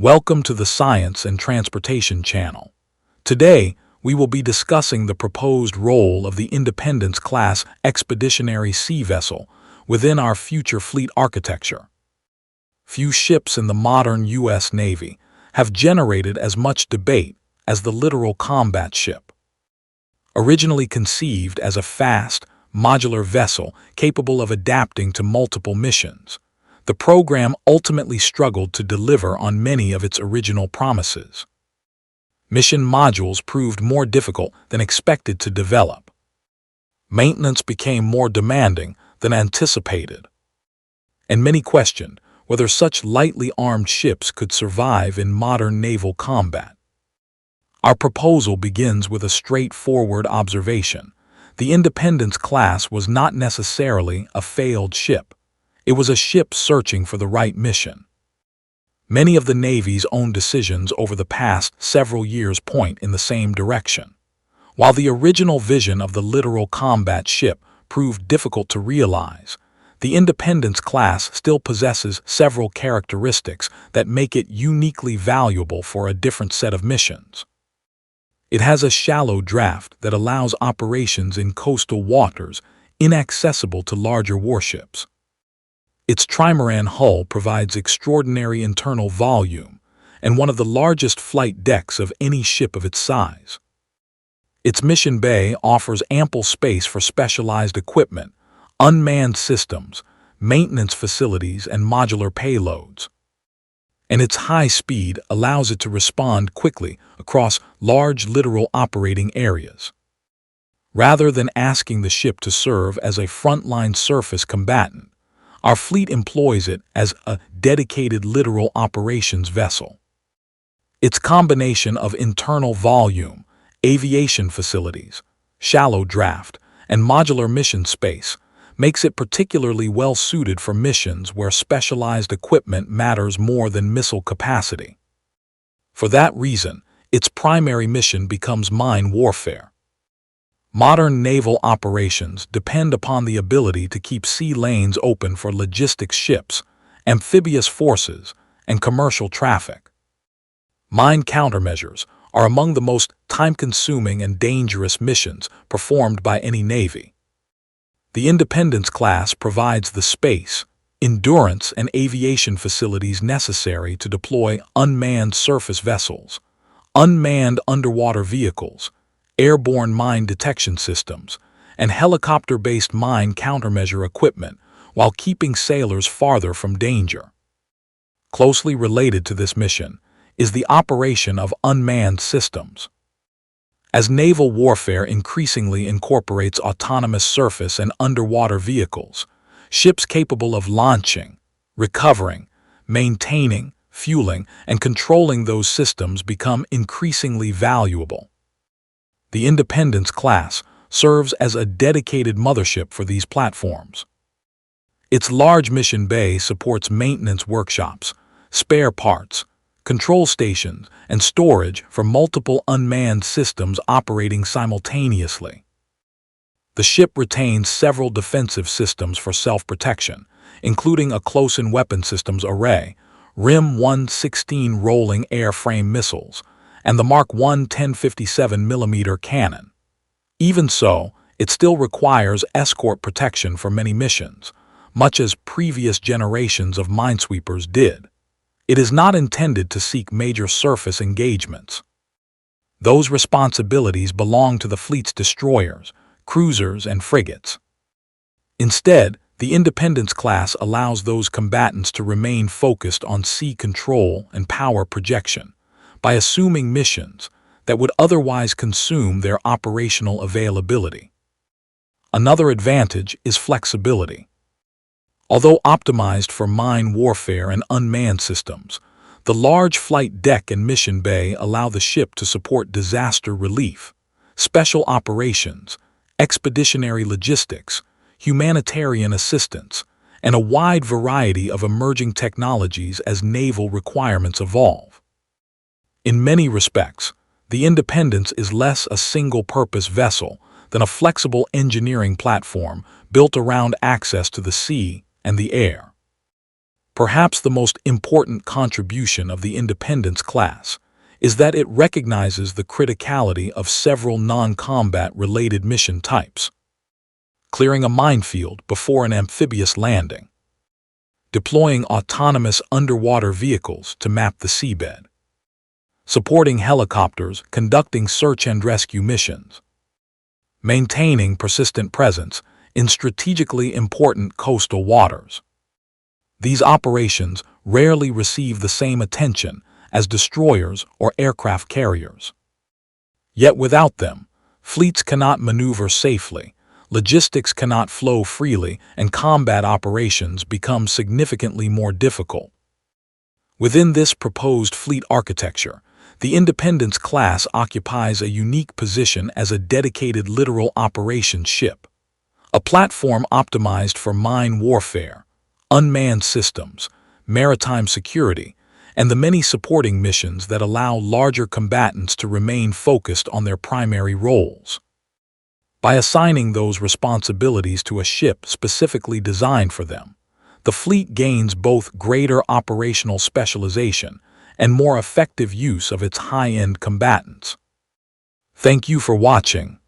Welcome to the Science and Transportation channel. Today, we will be discussing the proposed role of the Independence-class expeditionary sea vessel within our future fleet architecture. Few ships in the modern U.S. Navy have generated as much debate as the littoral combat ship. Originally conceived as a fast, modular vessel capable of adapting to multiple missions, the program ultimately struggled to deliver on many of its original promises. Mission modules proved more difficult than expected to develop. Maintenance became more demanding than anticipated. And many questioned whether such lightly armed ships could survive in modern naval combat. Our proposal begins with a straightforward observation. The Independence-class was not necessarily a failed ship. It was a ship searching for the right mission. Many of the Navy's own decisions over the past several years point in the same direction. While the original vision of the littoral combat ship proved difficult to realize, the Independence-class still possesses several characteristics that make it uniquely valuable for a different set of missions. It has a shallow draft that allows operations in coastal waters inaccessible to larger warships. Its trimaran hull provides extraordinary internal volume and one of the largest flight decks of any ship of its size. Its mission bay offers ample space for specialized equipment, unmanned systems, maintenance facilities, and modular payloads. And its high speed allows it to respond quickly across large littoral operating areas. Rather than asking the ship to serve as a frontline surface combatant, our fleet employs it as a dedicated littoral operations vessel. Its combination of internal volume, aviation facilities, shallow draft, and modular mission space makes it particularly well suited for missions where specialized equipment matters more than missile capacity. For that reason, its primary mission becomes mine warfare. Modern naval operations depend upon the ability to keep sea lanes open for logistics ships, amphibious forces, and commercial traffic. Mine countermeasures are among the most time-consuming and dangerous missions performed by any navy. The Independence-class provides the space, endurance, and aviation facilities necessary to deploy unmanned surface vessels, unmanned underwater vehicles, airborne mine detection systems, and helicopter-based mine countermeasure equipment while keeping sailors farther from danger. Closely related to this mission is the operation of unmanned systems. As naval warfare increasingly incorporates autonomous surface and underwater vehicles, ships capable of launching, recovering, maintaining, fueling, and controlling those systems become increasingly valuable. The Independence-class serves as a dedicated mothership for these platforms. Its large mission bay supports maintenance workshops, spare parts, control stations, and storage for multiple unmanned systems operating simultaneously. The ship retains several defensive systems for self-protection, including a close-in weapon systems array, RIM 116 rolling airframe missiles, and the Mark I 1057mm cannon. Even so, it still requires escort protection for many missions, much as previous generations of minesweepers did. It is not intended to seek major surface engagements. Those responsibilities belong to the fleet's destroyers, cruisers, and frigates. Instead, the Independence-class allows those combatants to remain focused on sea control and power projection, by assuming missions that would otherwise consume their operational availability. Another advantage is flexibility. Although optimized for mine warfare and unmanned systems, the large flight deck and mission bay allow the ship to support disaster relief, special operations, expeditionary logistics, humanitarian assistance, and a wide variety of emerging technologies as naval requirements evolve. In many respects, the Independence is less a single-purpose vessel than a flexible engineering platform built around access to the sea and the air. Perhaps the most important contribution of the Independence class is that it recognizes the criticality of several non-combat related mission types. Clearing a minefield before an amphibious landing, deploying autonomous underwater vehicles to map the seabed, supporting helicopters conducting search and rescue missions, maintaining persistent presence in strategically important coastal waters. These operations rarely receive the same attention as destroyers or aircraft carriers. Yet without them, fleets cannot maneuver safely, logistics cannot flow freely, and combat operations become significantly more difficult. Within this proposed fleet architecture, the Independence class occupies a unique position as a dedicated littoral operations ship, a platform optimized for mine warfare, unmanned systems, maritime security, and the many supporting missions that allow larger combatants to remain focused on their primary roles. By assigning those responsibilities to a ship specifically designed for them, the fleet gains both greater operational specialization and more effective use of its high-end combatants. Thank you for watching.